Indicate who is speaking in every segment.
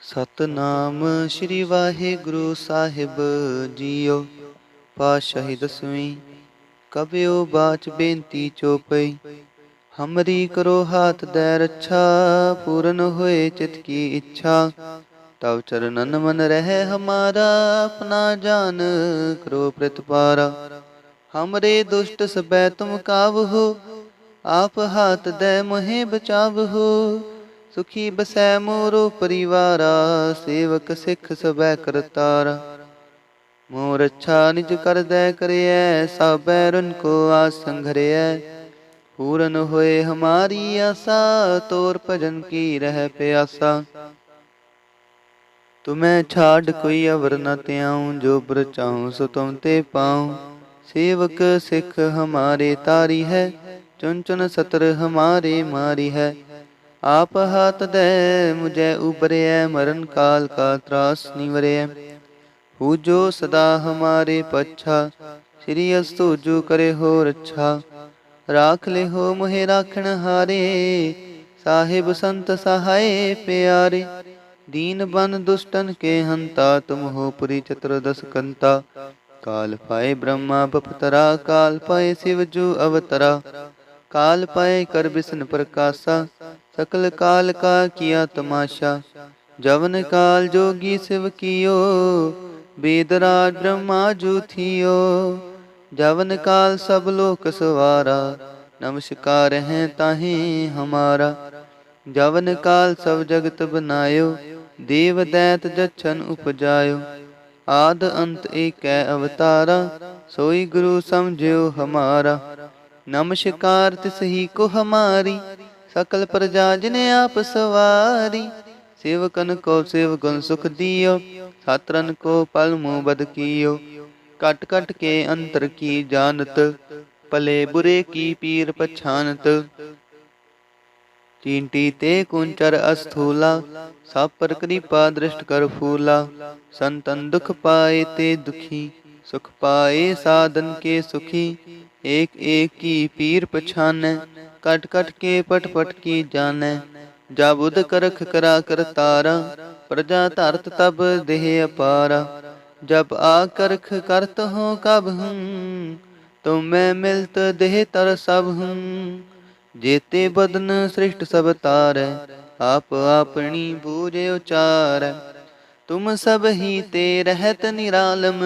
Speaker 1: ਸਤਨਾਮ ਸ਼੍ਰੀ ਵਾਹਿਗੁਰੂ ਸਾਹਿਬ JIO. ਪਾਤਸ਼ਾਹੀ ਦਸਵੀਂ। ਕਬਿਓ ਬਾਚ ਬੇਨਤੀ ਚੋਪਈ। ਹਮਰੀ ਕਰੋ ਹਾਥ ਦੈ ਰੱਛਾ, ਪੂਰਨ ਹੋਏ ਚਿਤ ਕੀ ਇੱਛਾ। ਤਵ ਚਰਨਨ ਮਨ ਰਹਿ ਹਮਾਰਾ, ਆਪਣਾ ਜਾਨ ਕਰੋ ਪ੍ਰਤਪਾਰਾ। हमरे दुष्ट सबै तुम कावहो, आप हाथ दे मोहे बचावहो। सुखी बसै मोरो परिवारा, सेवक सिख सबै करतारा। मोर अच्छा निज कर दै करियै, सब बैरन को आस संघरियै। पूरन होए हमारी आशा, तोर भजन की रह प्यासा। तुम्हें छाड़ कोई अवर न त्याऊं, जो बर चाहूं सो तुम ते पाऊं। सेवक सिख हमारे तारी है, चुन चुन सतर हमारे मारी है। आप हाथ दे मुझे उबरिय, मरण काल का त्रास निवरिय। पूजो सदा हमारे पच्छा, श्री अस्तु जो करे हो रच्छा। राख ले हो मोहे राखण हारे, साहिब संत सहाय प्यारे। दीन बन दुष्टन के हंता, तुम हो पुरी चतुर्दश कंता। काल पाए ब्रह्मा बपतरा, काल पाए शिव जू अवतरा। काल पाए कर बिसन प्रकाशा, सकल काल का किया तमाशा। जवन काल जोगी शिव कियो, वेदराज ब्रह्मा जू थियो। जवन काल सब लोक सवारा, नमस्कार है ताहे हमारा। जवन काल सब जगत बनायो, देव दैत जछन उपजायो। आद अंत एक अवतारा, सोई गुरु समझियो हमारा। नमस्कार तिस ही को हमारी, सकल प्रजा जिने आप सवारी। सेवकन को सेव गुण सुख दियो, छात्रन को पल मुँह बद कियो। कट कट के अंतर की जानत, भले बुरे की पीर पछानत। चींटी ते कुंचर अस्थूला, सब पर कृपा दृष्ट कर फूला। संतन दुख पाए ते दुखी, सुख पाए साधन के सुखी। एक एक की पीर पछानै, कट कट के पट पट की जानै। जा बुध करख करा कर तारा, प्रजा धरत तब देह अपारा। जब आ करख करत हो कब हूँ, तुम मैं मिलत देह तर सब हूँ। जेते बदन सृष्ट सब तारै, आप आपनी बूझ उचारै। तुम सब ही ते रहत निरालम,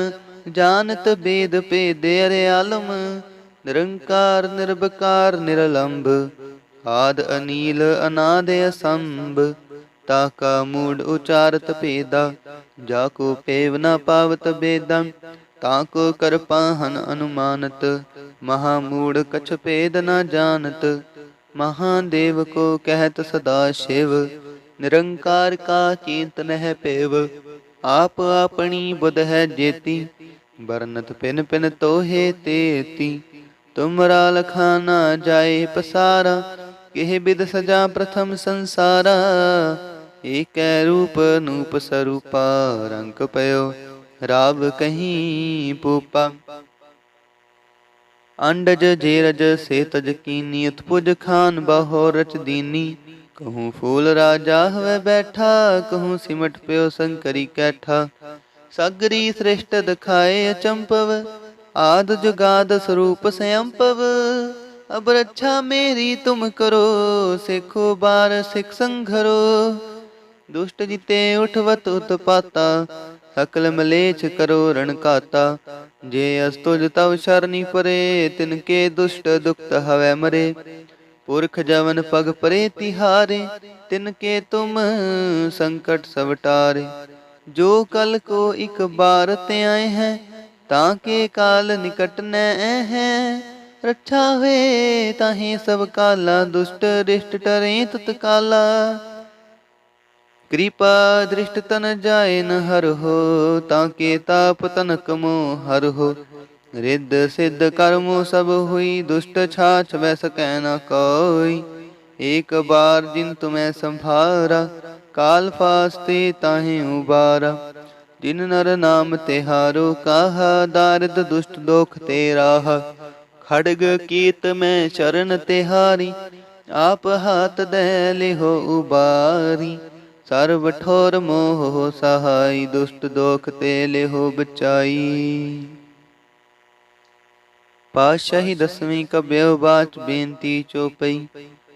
Speaker 1: जानत भेद भेद अर्यालम। निरंकार निर्विकार निरलंब, आद अनील अनाद असंभ। ताका मूड उचारत भेदा, जाको पेव न पावत बेदा। ताको कर पाहन अनुमानत, महामूढ़ कछ भेद न जानत। महादेव को कहत सदा शिव, निरंकार का चिंतन है पेव। आप अपनी बुध है जेती, बरनत पिन पिन तोहे तेती। तुमरा लखाना जाए पसारा, केह बिद सजा प्रथम संसारा। एक रूप नूप स्वरूपा, रंग पयो राव कहीं पूपा। अंडज जेरज से तज कीनी, उत्पुज खान बहो रच दीनी। कहूँ फूल राजा हवे बैठा, कहूँ सिमट प्यो शंकरी कैठा। सगरी श्रेष्ठ दिखाए अचंपव, आद जुगाद स्वरूप स्वयंपव। अब रक्षा मेरी तुम करो, सिखो बार सिख संघरो। दुष्ट जिते उठवत उत्पाता, सकल मलेच्छ करो रणकाता। जे अस्तुज तव शरणी परे, तिनके दुष्ट दुखत हवै मरे। पुरख जवन पग परे तिहारे, तिनके तुम संकट सब टारे। जो कल को एक बार ते आए हैं, ताके काल निकट न है। रक्षा हुए ताहि सब काला, दुष्ट रिष्ट टरे तत्काला। कृपा दृष्ट तन जाए न हर हो, ताके ताप तनक मोह हर हो। रिद्ध सिद्ध कर्मो सब हुई, दुष्ट छाछ वै सकै न कोई। एक बार जिन तुम्हें संभारा, काल फास्ते ताहि उबारा। जिन नर नाम तिहारो काहा, दारिद दुष्ट दोख ते राहा। खड़ग कीत में शरण तिहारी, आप हाथ दे लिहो उबारी। ਸਰਬ ਠੋਰ ਮੋਹ ਸਹਾਈ, ਦੁਸ਼ਟ ਦੋਖ ਤੇ ਲਿਹੋ ਬਚਾਈ। ਪਾਤਸ਼ਾਹੀ ਦਸਵੀਂ ਕਬਿਓ ਬਾਚ ਬੇਨਤੀ ਚੋਪਈ।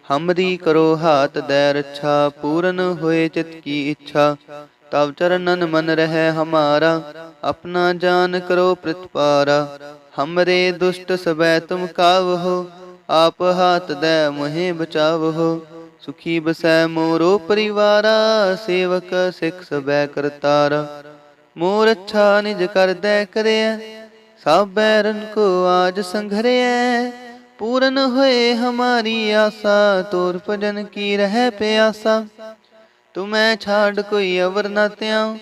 Speaker 1: ਹਮਰੀ ਕਰੋ ਹਾਥ ਦੈ ਰੱਛਾ, ਪੂਰਨ ਹੋਏ ਚਿਤ ਕੀ ਇੱਛਾ। ਤਬ ਚਰਨਨ ਮਨ ਰਹਿ ਹਮਾਰਾ, ਆਪਣਾ ਜਾਨ ਕਰੋ ਪ੍ਰਤਪਾਰਾ। हमरे दुष्ट सबै तुम कावहो, आप हाथ दे मोहे बचावहो। सुखी बसै मोरो परिवारा, सेवक सिख सबै करतारा। मोर अच्छा निज कर दै करैया, सब बैरन को आज संघरैया। पूरन होए हमारी आशा, तोर भजन की रह प्यासा। तुम्हें छाड़ कोई अवर न त्याऊं,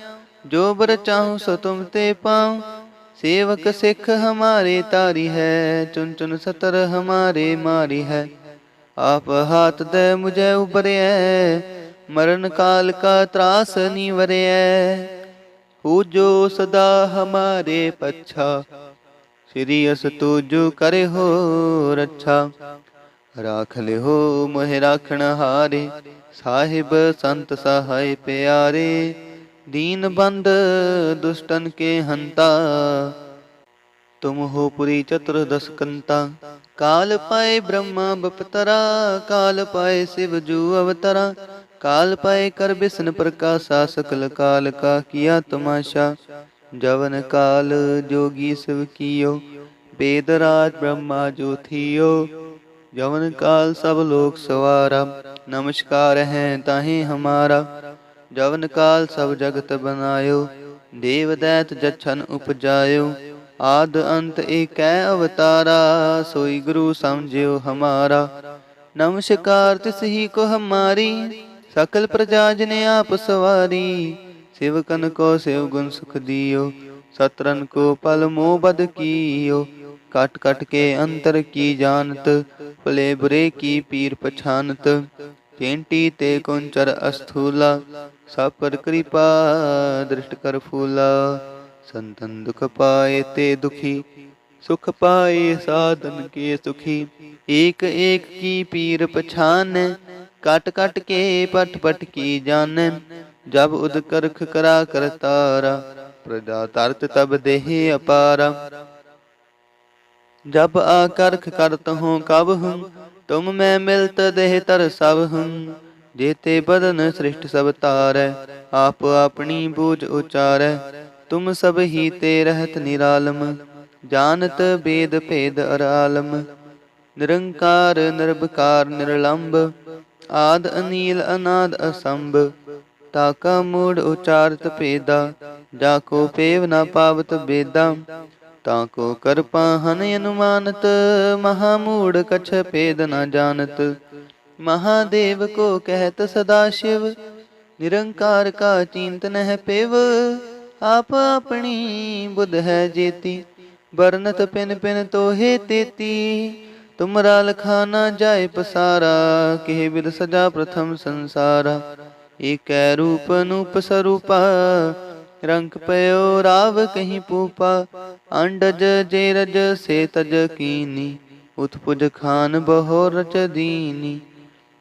Speaker 1: जो बर चाहूं सो तुम ते पाऊं। सेवक सिख हमारे तारी है, चुन चुन सतर हमारे मारी है। आप हाथ दे मुझे उबरिया, मरण काल का त्रास निवरिया। हो जो सदा हमारे पच्छा, श्री अस तुझ करे हो रच्छा। राख ले हो मोहि राखण हारे, साहिब संत सहाय प्यारे। दीन बंद दुष्टन के हंता, तुम हो पुरी चतुर्दश कंता। काल पाए ब्रह्मा बपतरा, काल पाए शिव जू अवतरा। काल पाए कर बिसन प्रकाशा, सकल काल का किया तमाशा। जवन काल जोगी शिव कियो, वेद राज ब्रह्मा जो थियो। जवन काल सब लोक सवारा, नमस्कार है ताहि हमारा। जवन काल सब जगत बनायो, देव दैत जछन उपजायो। आद अंत एकै अवतारा, सोई गुरु समझियो हमारा। नमस्कार तिस ही को हमारी, सकल प्रजा जिने आप सवारी। सेवकन को सेव गुण सुख दियो, सत्रन को पल मोह बद कियो। कट कट के अंतर की जानत, भले बुरे की पीर पछानत। चेंटी ते कुंचर अस्थूला, सब पर कृपा दृष्ट कर फूला। संतन दुख पाए ते दुखी, सुख पाए साधन के सुखी। एक एक की पीर पछान, कट कट के पट पट की जान। जब उद करख करा कर तारा, प्रजा तरत तब देह अपारा। जब आकर्ख करत हूँ कब हूँ, तुम मैं मिलत देह तर सब हूँ। जेते बदन सृष्ट सब तारै, आप अपनी बूझ उचारै। तुम सब ही ते रहत निरालम, जानत वेद भेद अरालम। निरंकार निर्विकार निर्लंब, आद अनील अनाद असंभ। ताका मूढ़ उचारत भेदा, जाको पेव न पावत बेदा। ताको कर पाहन अनुमानत, महामूढ़ कछ भेद न जानत। महादेव को कहत सदा शिव, निरंकार का चिंत नह पेव। आप अपनी बुध है जेती, बरनत पिन पिन तोहे तेती। तुमरा लखाना जाय पसारा, केह विद सजा प्रथम संसारा। एक रूप नूप स्वरूपा, रंग पयो राव कहीं पूपा। अंडज जेरज से तज कीनी, उत्पुज खान बहो रच दीनी।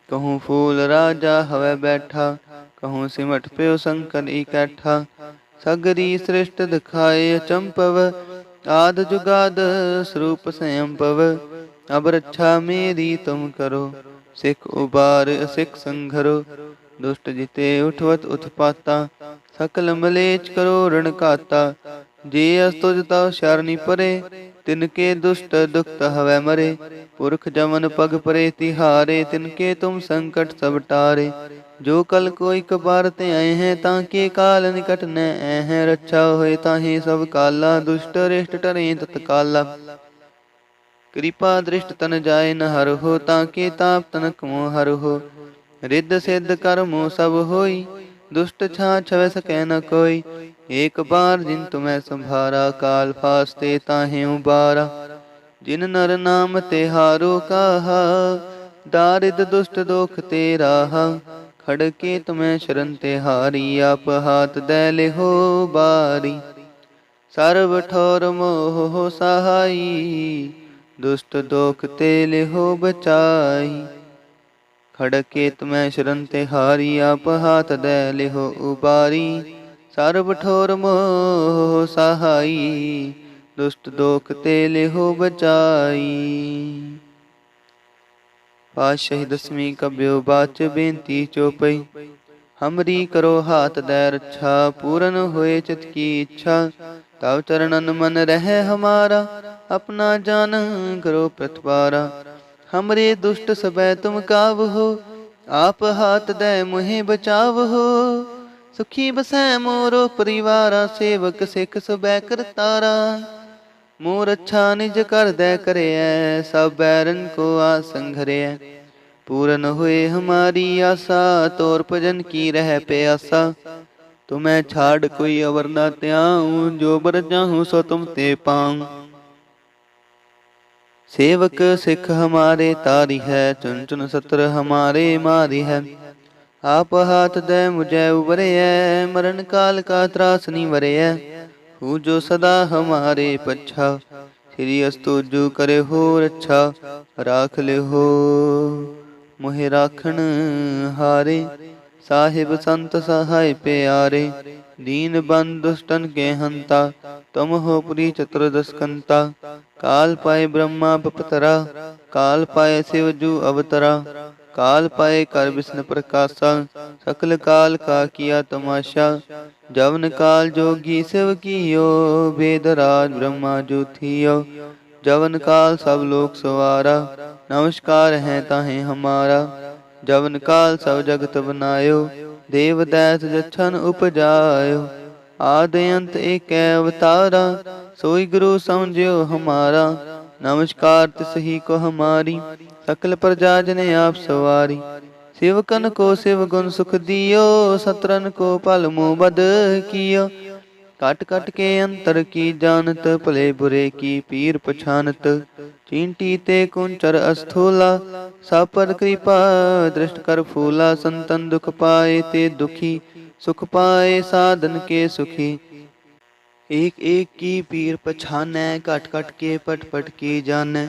Speaker 1: कहूँ फूल राजा हवै बैठा, कहूँ सिमट प्यो संकर इकट्ठा। सगरी सृष्ट दिखाए चंपव, आद जुगाद स्वरूप स्वयंपव। अब रक्षा मेरी तुम करो, सिख उबार सिख संघरो। दुष्ट जिते उठवत उत्पाता, सकल मलेच करो ऋण काता। जे अस्तुज तव शरणी परे, तिनके दुष्ट दुखत हवै मरे। पुरख जमन पग परे तिहारे, तिनके तुम संकट सब टारे। जो कल कोई कबार ते आए हैं, ताके काल निकट न आए हैं। रक्षा होए ताहि सब काला, दुष्ट रिष्ट टरे तत्काला। कृपा दृष्ट तन जाय न हर हो, ताके ताप तनक मोह हर हो। रिद्ध सिद्ध कर्मो सब होई, दुष्ट छाछ छवै सकै न कोई। एक बार जिन तुम्हें संभारा, काल फास्ते ताहे उबारा। जिन नर नाम तिहारो कहा, दारिद दुष्ट दोख ते राहा। खड़के तुम्हें शरण तिहारी, आप हाथ दे लिहो बारी। सर्व ठोर मोह सहाई, दुष्ट दोख ते लिहो बचाई। खड़ग केत मैं शरण तिहारी, आप हाथ दे लिहो उबारी। सर्ब ठोर मोह सहाई, दुष्ट दोख ते लिहो बचाई। पातशाही दसवीं कब्यो बाच बेनती चौपई। हमरी करो हाथ दे रक्षा, पूरन होए चित की इच्छा। तव चरणन मन रहे हमारा, अपना जान करो प्रतिपारा। हमरे दुष्ट सबै तुम काव हो, आप हाथ दे मुहे बचाव हो। सुखी बसै मोरो परिवारा, सेवक सिख सबै करतारा। मोर अच्छा निज कर दे करैया, सब बैरन को आसन घरैया। पूरन हुए हमारी आशा, तोर भजन की रह प्यासा। तुम्हें छाड़ कोई अवर न त्याऊं, जो बर चाहूं सो तुम ते पाऊं। सेवक सिख हमारे तारी है, चुन चुन सत्र हमारे मारी है। आप हाथ दे मुझे उबरे है, मरण काल का त्रास नहीं वरे है। हूँ जो सदा हमारे पच्छा, श्री अस्तु जो करे हो रक्षा। राख ले हो मोहे राखण हारे, साहिब संत सहाय प्यारे। दीन बंधु दुष्टन के हंता, तुम हो पुरी चतुर्दशकंता। काल पाए ब्रह्मा बपतरा, काल पाए शिव जू अवतरा। काल पाए कर विष्णु प्रकाशा, सकल काल का किया तमाशा। जवन काल जोगी शिव कियो, वेद राज ब्रह्मा जो थियो। जवन काल सब लोक सवारा, नमस्कार है ताहे हमारा। जवन काल सब जगत बनायो, देव दैत जछन उपजायो। आदि अंत एक अवतारा, सोई गुरु समझियो हमारा। नमस्कार तिसही को हमारी, सकल प्रजा जने आप सवारी। शिवकन को शिव गुण सुख दियो, सत्रन को पल मुँह बद कियो। काट काट के अंतर की जानत, भले बुरे की पीर पछानत। चींटी ते कुंचर अस्थूला, सब पर कृपा दृष्ट कर फूला। संतन दुख पाए ते दुखी, सुख पाए साधन के सुखी। एक एक की पीर पछानै, कट कट के पट पट की जानै।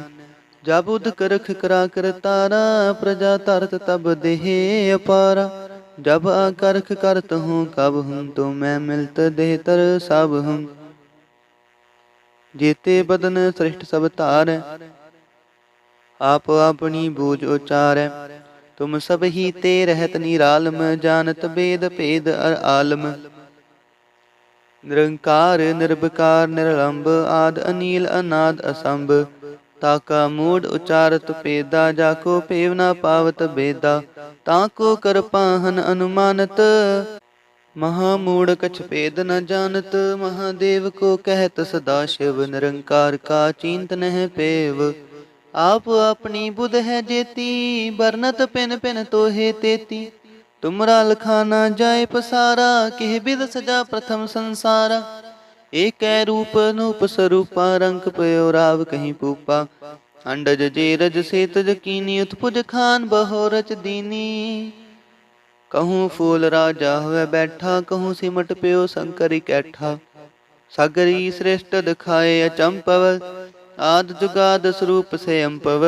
Speaker 1: जब उद करख करा कर तारा, प्रजा तरत तब देह अपारा। जब आकर्ख करत हूँ कब हूँ, तो मैं मिलत देह तर सब हूँ। जेते बदन श्रेष्ठ सब तारै, आप अपनी बूझ उचारै। तुम सब ही ते रहत निरालम, जानत वेद भेद अर आलम। निरंकार निर्विकार निरलंब, आद अनील अनाद असंभ। ताका मूड उचारत पेदा, जाको पेव न पावत बेदा। ताको कर पाहन अनुमानत, महामूढ़ कछ भेद न जानत। महादेव को कहत सदा शिव, निरंकार का चिंत नह पेव। आप अपनी बुध है जेती, बरनत पिन पिन तोहे तेती। तुमरा लखाना जाय पसारा, किह बिद सजा प्रथम संसारा। एक रूप नूप स्वरूपा, रंग पयो राव कहीं पूपा। अंडज जे रज से तज कीनी, उत्पुज खान बहो रच दीनी। कहूँ फूल राजा हुए बैठा, कहूँ सिमट पयो शंकर इकैठा। सागरी श्रेष्ठ दिखाए अचंपव, आद जुगाद स्वरूप से अम्पव।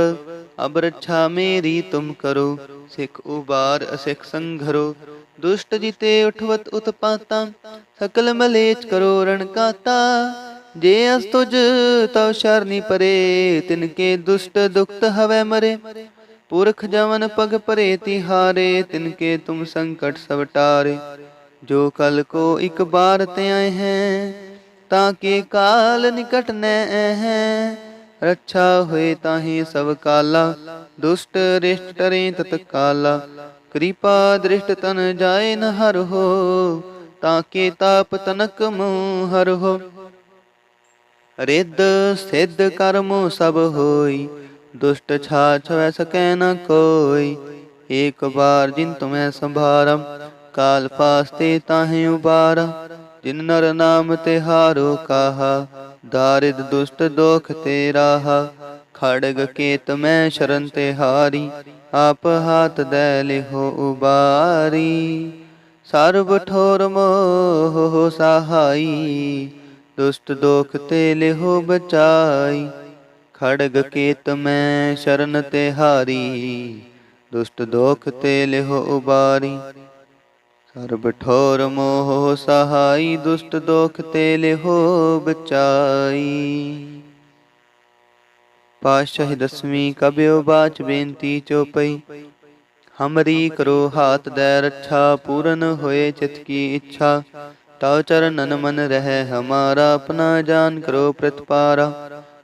Speaker 1: अब रक्षा मेरी तुम करो, सिख उबार असिख संघरो। दुष्ट जिते उठवत उत्पाता, सकल मलेच करो रणकाता। जे अस्तुज तव शरणी परे, तिनके दुष्ट दुखत हवै मरे। पुरख जवन पग परे तिहारे, तिनके तुम संकट सब टारे। जो कल को एक बार त्याए हैं, ताके काल निकट न हैं। रक्षा हुए ताहि सब काला, दुष्ट रिष्ट टरे तत्काला। कृपा दृष्ट तन जाए न हर हो, ताके ताप तनक मुँह हर हो। रिद्ध सिद्ध कर्मो सब होई, दुष्ट छाछ वै सकै न कोई। एक बार जिन तुम्हें संभारा, काल फास्ते ताहि उबारा। जिन नर नाम तिहारो काहा, दारिद दुष्ट दोख ते राहा। खड़ग केत मैं शरण तिहारी, आप हाथ दे लिहो उबारी। सर्व ठोर मोह सहाई, दुष्ट दोख ते लिहो बचाई। खड़ग केत मैं शरण तिहारी, दुष्ट दोख ते लिहो उबारी। सर्ब ठोर मोह सहाई, दुष्ट दोख ते लिहो बचाई। पातशाही दसवीं कबियो बाच बेनती चौपई। हमरी करो हाथ दै रक्षा, पूरन होए चित की इच्छा। ताव चरणन मन रह हमारा, अपना जान करो प्रतिपारा।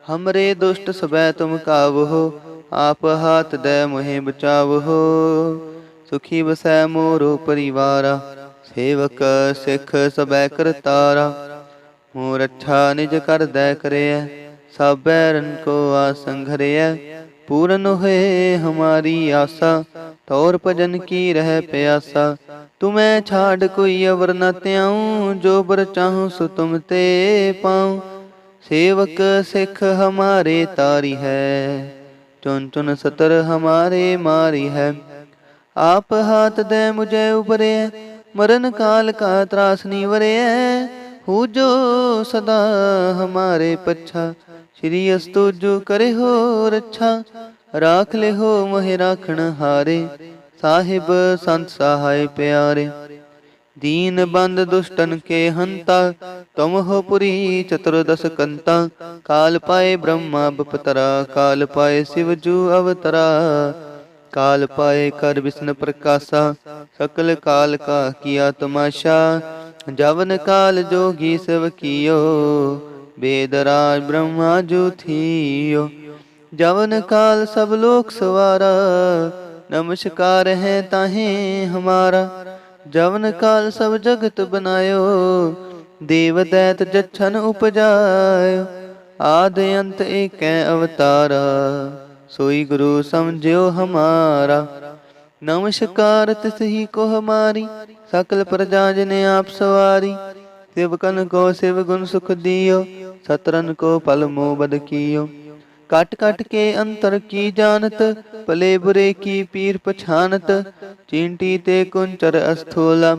Speaker 1: हमरे दुष्ट सबै तुम कावहो, आप हाथ दै मोहे बचावहो। सुखी बसै मोरो परिवारा, सेवक सिख सबै करतारा। मोर रक्षा निज कर दै करैया, सब बैरन को आसंघरैया। पूरन होए हमारी आशा, तौर भजन की रह प्यासा। तुम्हें छाड़ कोई अवर न त्याऊं, जो बर चाहूं सो तुम ते पाऊं। सेवक सिख हमारे तारी है, चुन चुन सतर हमारे मारी है। आप हाथ दे मुझे उबरे, मरण काल का त्रास निवरे। हो जो सदा हमारे पच्छा, श्री अस्तु जो करे हो रक्षा। राख ले हो मोहे राखण हारे, साहिब संत सहाय प्यारे। दीन बंद दुष्टन के हंता, तुम हो पुरी चतुर्दश कंता। काल पाए ब्रह्मा बपतरा, काल पाए शिव जू अवतरा। काल पाए कर विष्णु प्रकाशा, सकल काल का किया तमाशा। जवन काल जोगी सब कियो, वेदराज ब्रह्मा जू थियो। जवन काल सब लोक सवारा, नमस्कार है ताहे हमारा। जवन काल सब जगत बनायो, देव दैत जच्छन उपजायो। आद अंत एक अवतारा, सोई गुरु समझियो हमारा। नमस्कार तिसही को हमारी, सकल प्रजा जिने आप सवारी। शिवकन को शिव गुण सुख दियो, सतरन को पल मोह बद कियो। काट काट के अंतर की जानत, भले बुरे की पीर पछानत। चींटी ते कुंचर अस्थूला,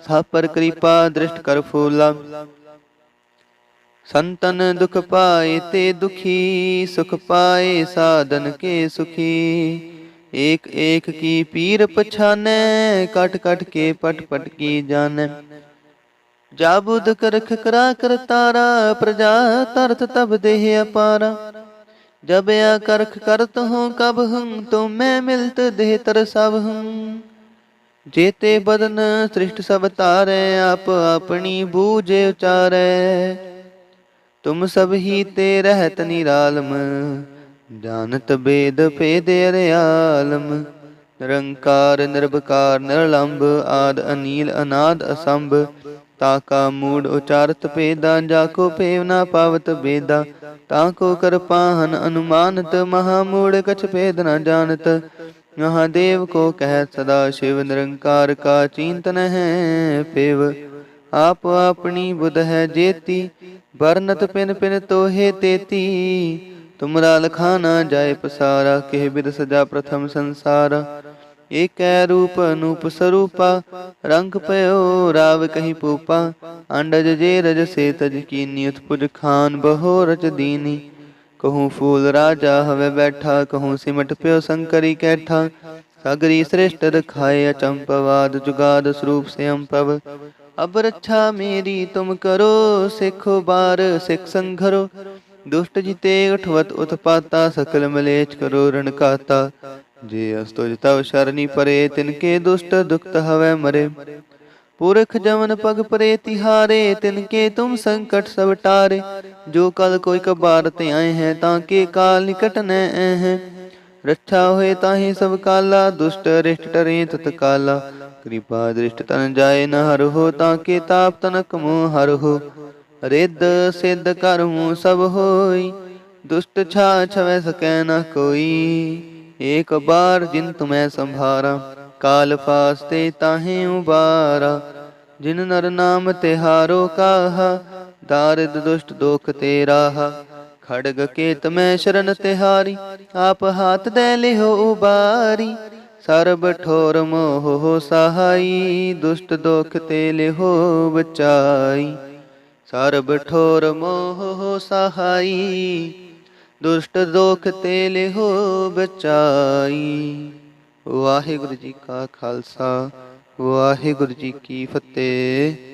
Speaker 1: सब पर कृपा दृष्ट कर फूला। संतन दुख पाए ते दुखी, सुख पाए साधन के सुखी। एक एक की पीर पछाने, कट कट के पट पट की जाने। जाबुद करख करा कर तारा, प्रजा तरत तब देह अपारा। जब या करख करत हूँ कब हूँ, तो मैं मिलत देह तर सब हूँ। जेते बदन सृष्ट सब तारे, आप अपनी बूझे उचारे। तुम सब ही ते रहत निरालम, जानत वेद भेद अर्यालम। निरंकार निर्विकार निर्लंब, आद अनील अनाद असंभ। ताका मूड उचारत भेदा, जाको पेव ना पावत बेदा। ताको कर पाहन अनुमानत, महामूड कछ भेद न जानत। महादेव को कह सदा शिव, निरंकार का चिंतन है पेव। आप अपनी बुध है जेती, बरनत पिन पिन तोहे तेती। तुमरा लखाना जाय पसारा, केह बिद सजा प्रथम संसारा। एक रूप अनूप स्वरूपा, रंग पयो राव कहीं पूपा। अंडज जे रज से तज कीनी, उत्पुज खान बहो रच दीनी। कहूँ फूल राजा हवे बैठा, कहूँ सिमट प्यो शंकरी कैठा। सगरी श्रेष्ठ रखाए अचंपवाद, जुगाद स्वरूप से अम्पव। अब रक्षा मेरी तुम करो, सिखो बार सिख संघरो। दुष्ट जिते उठवत उत्पाता, सकल मलेच करो रण काता। जे अस्तुज तव शरणी परे, तिनके दुष्ट दुखत हवै मरे। पुरख जमन पग परे तिहारे, तिनके तुम संकट सब टारे। जो कल कोई कबार ते आए हैं, ताके काल निकट न हैं। रक्षा होए ताहि सब काला, दुष्ट रिष्ट टरे तत्काला। कृपा दृष्ट तन जाए न हर हो, ताके ताप तनक मोह हर हो। रिद्ध सिद्ध करहूँ सब होई, दुष्ट छा छवै सकै न कोई। एक बार जिन तुम्हें संभारा, काल फास्ते ताहे उबारा। जिन नर नाम तिहारो काहा, दारिद दुष्ट दोख ते राहा। खड़ग केत में शरण तिहारी, आप हाथ दे लिहो उबारी। सर्ब ठोर मोह सहाई, दुष्ट दोख ते लिहो बचाई। सर्ब ठोर मोह सहाई, दुष्ट दोख ते लिहो बचाई। ਵਾਹਿਗੁਰੂ ਜੀ ਕਾ ਖਾਲਸਾ ਵਾਹਿਗੁਰੂ ਜੀ ਕੀ ਫਤਿਹ।